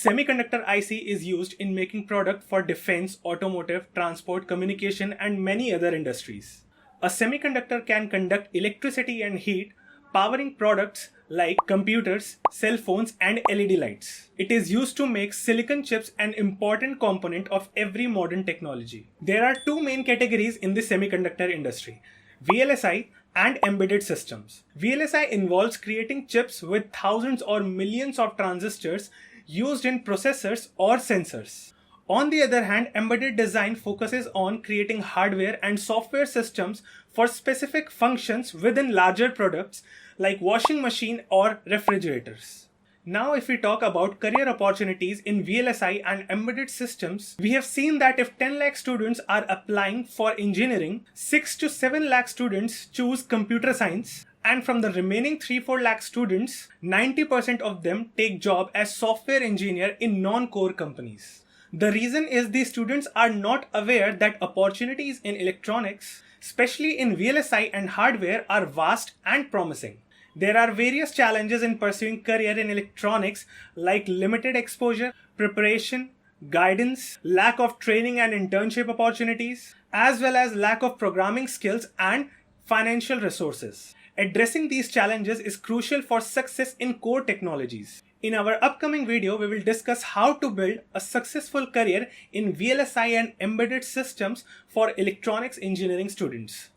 Semiconductor IC is used in making product for defense, automotive, transport, communication, and many other industries. A semiconductor can conduct electricity and heat, powering products like computers, cell phones, and LED lights. It is used to make silicon chips an important component of every modern technology. There are two main categories in the semiconductor industry: VLSI and embedded systems. VLSI involves creating chips with thousands or millions of transistors used in processors or sensors. On the other hand, embedded design focuses on creating hardware and software systems for specific functions within larger products like washing machine or refrigerators. Now, if we talk about career opportunities in VLSI and embedded systems, we have seen that if 10 lakh students are applying for engineering, 6 to 7 lakh students choose computer science, and from the remaining 3-4 lakh students, 90% of them take job as software engineer in non-core companies. The reason is these students are not aware that opportunities in electronics, especially in VLSI and hardware, are vast and promising. There are various challenges in pursuing career in electronics like limited exposure, preparation, guidance, lack of training and internship opportunities, as well as lack of programming skills and financial resources. Addressing these challenges is crucial for success in core technologies. In our upcoming video, we will discuss how to build a successful career in VLSI and embedded systems for electronics engineering students.